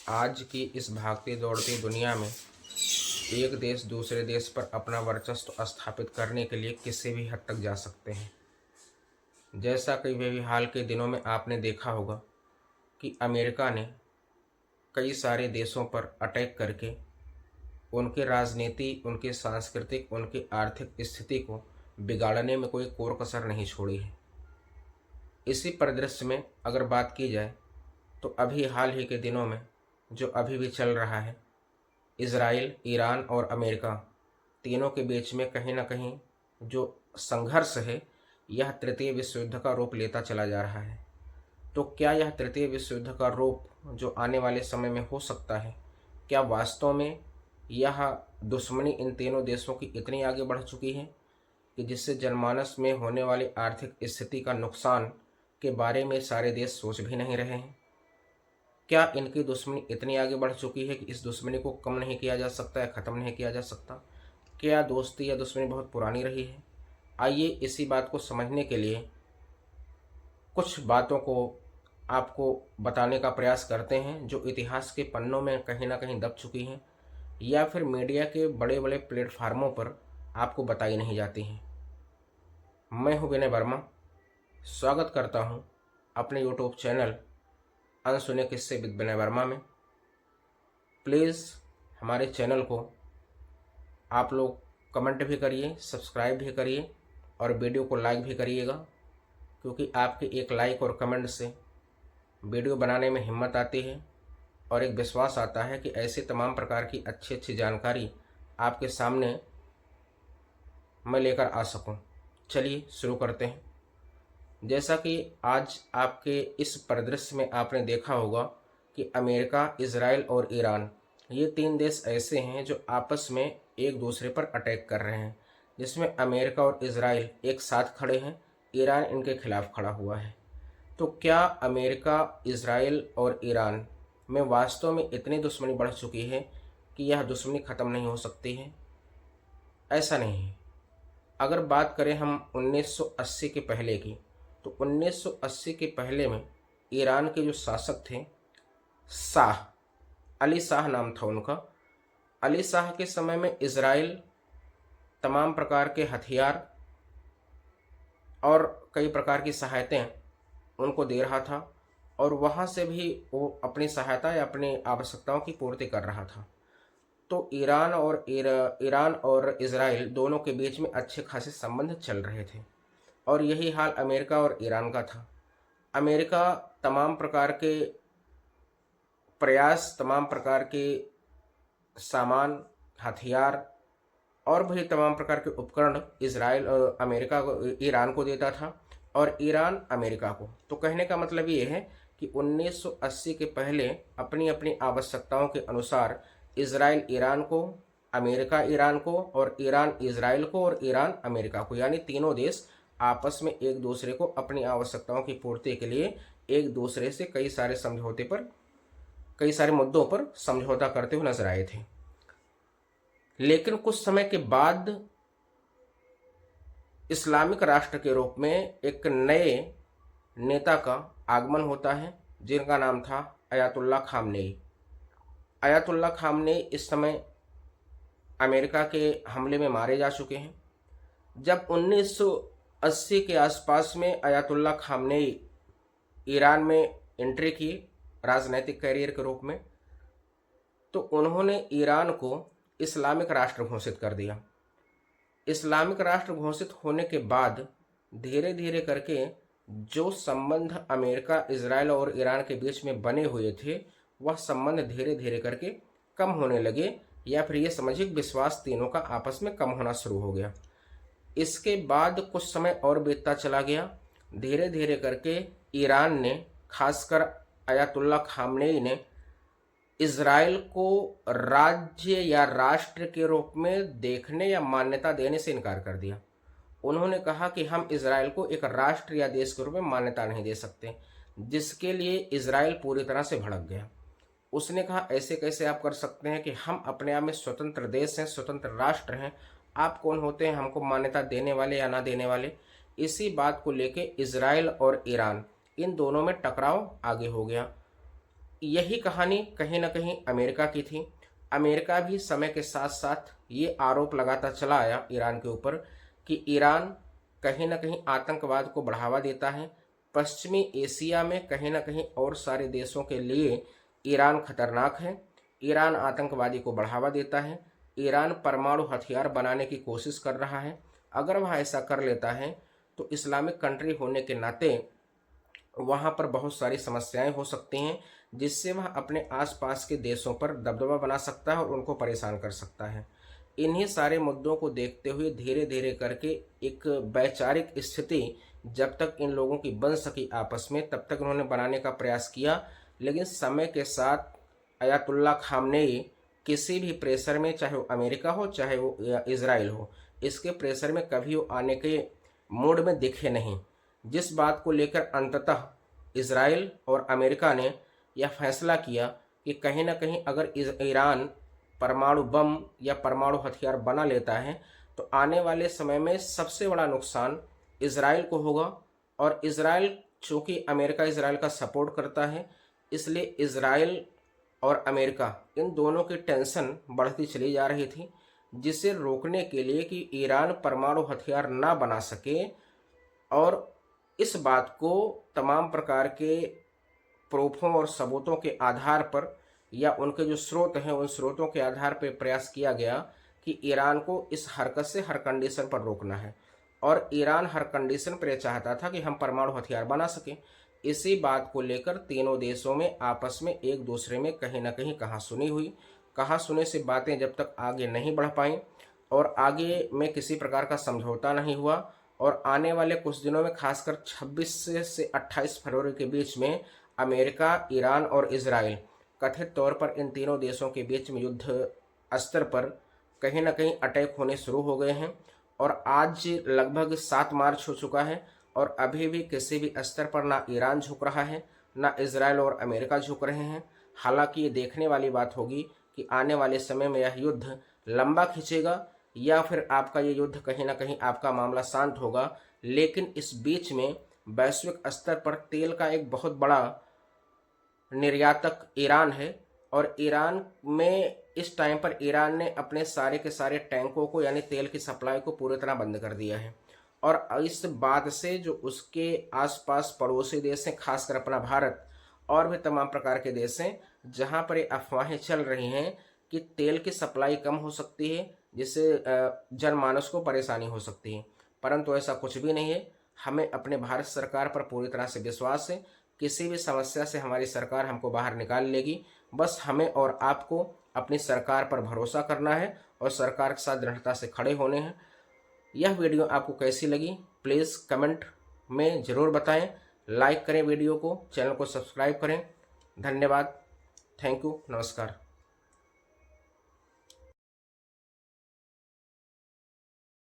आज की इस भागती दौड़ती दुनिया में एक देश दूसरे देश पर अपना वर्चस्व स्थापित करने के लिए किसी भी हद तक जा सकते हैं। जैसा कि भी हाल के दिनों में आपने देखा होगा कि अमेरिका ने कई सारे देशों पर अटैक करके उनके राजनीति, उनकी सांस्कृतिक, उनकी आर्थिक स्थिति को बिगाड़ने में कोई कोर कसर नहीं छोड़ी है। इसी परिदृश्य में अगर बात की जाए तो अभी हाल ही के दिनों में जो अभी भी चल रहा है, इज़राइल, ईरान और अमेरिका तीनों के बीच में कहीं ना कहीं जो संघर्ष है, यह तृतीय विश्व युद्ध का रूप लेता चला जा रहा है। तो क्या यह तृतीय विश्व युद्ध का रूप जो आने वाले समय में हो सकता है, क्या वास्तव में यह दुश्मनी इन तीनों देशों की इतनी आगे बढ़ चुकी है कि जिससे जनमानस में होने वाली आर्थिक स्थिति का नुकसान के बारे में सारे देश सोच भी नहीं रहे हैं? क्या इनकी दुश्मनी इतनी आगे बढ़ चुकी है कि इस दुश्मनी को कम नहीं किया जा सकता या ख़त्म नहीं किया जा सकता? क्या दोस्ती या दुश्मनी बहुत पुरानी रही है? आइए इसी बात को समझने के लिए कुछ बातों को आपको बताने का प्रयास करते हैं जो इतिहास के पन्नों में कहीं ना कहीं दब चुकी हैं या फिर मीडिया के बड़े बड़े प्लेटफार्मों पर आपको बताई नहीं जाती हैं। मैं हूं विनय वर्मा, स्वागत करता हूं अपने यूट्यूब चैनल अनसुने किस्से विद विनय वर्मा में। प्लीज़ हमारे चैनल को आप लोग कमेंट भी करिए, सब्सक्राइब भी करिए और वीडियो को लाइक भी करिएगा, क्योंकि आपके एक लाइक और कमेंट से वीडियो बनाने में हिम्मत आती है और एक विश्वास आता है कि ऐसे तमाम प्रकार की अच्छी अच्छी जानकारी आपके सामने मैं लेकर आ सकूं। चलिए शुरू करते हैं। जैसा कि आज आपके इस परिदृश्य में आपने देखा होगा कि अमेरिका, इज़राइल और ईरान, ये तीन देश ऐसे हैं जो आपस में एक दूसरे पर अटैक कर रहे हैं, जिसमें अमेरिका और इज़राइल एक साथ खड़े हैं, ईरान इनके खिलाफ खड़ा हुआ है। तो क्या अमेरिका, इज़राइल और ईरान में वास्तव में इतनी दुश्मनी बढ़ चुकी है कि यह दुश्मनी ख़त्म नहीं हो सकती है? ऐसा नहीं है। अगर बात करें हम 1980 के पहले की, तो 1980 के पहले में ईरान के जो शासक थे, शाह, अली शाह नाम था उनका। अली शाह के समय में इज़राइल तमाम प्रकार के हथियार और कई प्रकार की सहायताएं उनको दे रहा था और वहाँ से भी वो अपनी सहायता या अपनी आवश्यकताओं की पूर्ति कर रहा था। तो ईरान और इज़राइल दोनों के बीच में अच्छे खासे संबंध चल रहे थे और यही हाल अमेरिका और ईरान का था। अमेरिका तमाम प्रकार के प्रयास, तमाम प्रकार के सामान, हथियार और भी तमाम प्रकार के उपकरण इज़राइल अमेरिका को, ईरान को देता था और ईरान अमेरिका को। तो कहने का मतलब ये है कि 1980 के पहले अपनी अपनी आवश्यकताओं के अनुसार इज़राइल ईरान को, अमेरिका ईरान को और ईरान इज़राइल को और ईरान अमेरिका को, यानी तीनों देश आपस में एक दूसरे को अपनी आवश्यकताओं की पूर्ति के लिए एक दूसरे से कई सारे समझौते पर, कई सारे मुद्दों पर समझौता करते हुए नजर आए थे। लेकिन कुछ समय के बाद इस्लामिक राष्ट्र के रूप में एक नए नेता का आगमन होता है, जिनका नाम था अयातुल्ला खामनेई। अयातुल्ला खामनेई इस समय अमेरिका के हमले में मारे जा चुके हैं। जब 1980 के आसपास में अयातुल्ला खामनेई ईरान में एंट्री की राजनैतिक कैरियर के रूप में, तो उन्होंने ईरान को इस्लामिक राष्ट्र घोषित कर दिया। इस्लामिक राष्ट्र घोषित होने के बाद धीरे धीरे करके जो संबंध अमेरिका, इज़राइल और ईरान के बीच में बने हुए थे, वह संबंध धीरे धीरे करके कम होने लगे, या फिर ये समझिए विश्वास तीनों का आपस में कम होना शुरू हो गया। इसके बाद कुछ समय और बीतता चला गया। धीरे धीरे करके ईरान ने, खासकर अयातुल्ला खामनेई ने, इज़राइल को राज्य या राष्ट्र के रूप में देखने या मान्यता देने से इनकार कर दिया। उन्होंने कहा कि हम इज़राइल को एक राष्ट्र या देश के रूप में मान्यता नहीं दे सकते, जिसके लिए इज़राइल पूरी तरह से भड़क गया। उसने कहा ऐसे कैसे आप कर सकते हैं कि हम अपने आप में स्वतंत्र देश हैं, स्वतंत्र राष्ट्र हैं, आप कौन होते हैं हमको मान्यता देने वाले या ना देने वाले? इसी बात को लेके इज़राइल और ईरान, इन दोनों में टकराव आगे हो गया। यही कहानी कहीं न कहीं अमेरिका की थी। अमेरिका भी समय के साथ-साथ ये आरोप लगाता चला आया ईरान के ऊपर कि ईरान कहीं न कहीं आतंकवाद को बढ़ावा देता है। पश्चिमी एशिया में कहीं न कहीं और सारे देशों के लिए ईरान खतरनाक है। ईरान आतंकवादी को बढ़ावा देता है। ईरान परमाणु हथियार बनाने की कोशिश कर रहा है। अगर वह ऐसा कर लेता है तो इस्लामिक कंट्री होने के नाते वहाँ पर बहुत सारी समस्याएं हो सकती हैं, जिससे वह अपने आसपास के देशों पर दबदबा बना सकता है और उनको परेशान कर सकता है। इन्हीं सारे मुद्दों को देखते हुए धीरे धीरे करके एक वैचारिक स्थिति जब तक इन लोगों की बन सकी आपस में, तब तक उन्होंने बनाने का प्रयास किया। लेकिन समय के साथ अयातुल्ला खामनेई किसी भी प्रेशर में, चाहे वो अमेरिका हो चाहे वो इज़राइल हो, इसके प्रेशर में कभी वो आने के मूड में दिखे नहीं। जिस बात को लेकर अंततः इज़राइल और अमेरिका ने यह फैसला किया कि कहीं ना कहीं अगर ईरान परमाणु बम या परमाणु हथियार बना लेता है तो आने वाले समय में सबसे बड़ा नुकसान इज़राइल को होगा। और इज़राइल, चूँकि अमेरिका इज़राइल का सपोर्ट करता है, इसलिए इज़राइल और अमेरिका इन दोनों की टेंशन बढ़ती चली जा रही थी, जिसे रोकने के लिए कि ईरान परमाणु हथियार ना बना सके। और इस बात को तमाम प्रकार के प्रूफों और सबूतों के आधार पर या उनके जो स्रोत हैं उन स्रोतों के आधार पर प्रयास किया गया कि ईरान को इस हरकत से हर कंडीशन पर रोकना है। और ईरान हर कंडीशन पर यह चाहता था कि हम परमाणु हथियार बना सकें। इसी बात को लेकर तीनों देशों में आपस में एक दूसरे में कहीं ना कहीं कहासुनी हुई। कहासुनी से बातें जब तक आगे नहीं बढ़ पाईं और आगे में किसी प्रकार का समझौता नहीं हुआ, और आने वाले कुछ दिनों में खासकर 26 से 28 फरवरी के बीच में अमेरिका, ईरान और इज़राइल कथित तौर पर इन तीनों देशों के बीच में युद्ध स्तर पर कहीं ना कहीं अटैक होने शुरू हो गए हैं। और आज लगभग 7 मार्च हो चुका है और अभी भी किसी भी स्तर पर ना ईरान झुक रहा है, ना इज़राइल और अमेरिका झुक रहे हैं। हालांकि ये देखने वाली बात होगी कि आने वाले समय में यह युद्ध लंबा खिंचेगा या फिर आपका ये युद्ध कहीं ना कहीं आपका मामला शांत होगा। लेकिन इस बीच में वैश्विक स्तर पर तेल का एक बहुत बड़ा निर्यातक ईरान है और ईरान में इस टाइम पर ईरान ने अपने सारे के सारे टैंकों को यानी तेल की सप्लाई को पूरी तरह बंद कर दिया है। और इस बात से जो उसके आसपास पड़ोसी देश हैं, खासकर अपना भारत और भी तमाम प्रकार के देश हैं, जहां पर ये अफवाहें चल रही हैं कि तेल की सप्लाई कम हो सकती है, जिससे जनमानस को परेशानी हो सकती है। परंतु ऐसा कुछ भी नहीं है। हमें अपने भारत सरकार पर पूरी तरह से विश्वास है। किसी भी समस्या से हमारी सरकार हमको बाहर निकाल लेगी। बस हमें और आपको अपनी सरकार पर भरोसा करना है और सरकार के साथ दृढ़ता से खड़े होने हैं। यह वीडियो आपको कैसी लगी प्लीज़ कमेंट में ज़रूर बताएं। लाइक करें वीडियो को, चैनल को सब्सक्राइब करें। धन्यवाद। Thank you. नमस्कार।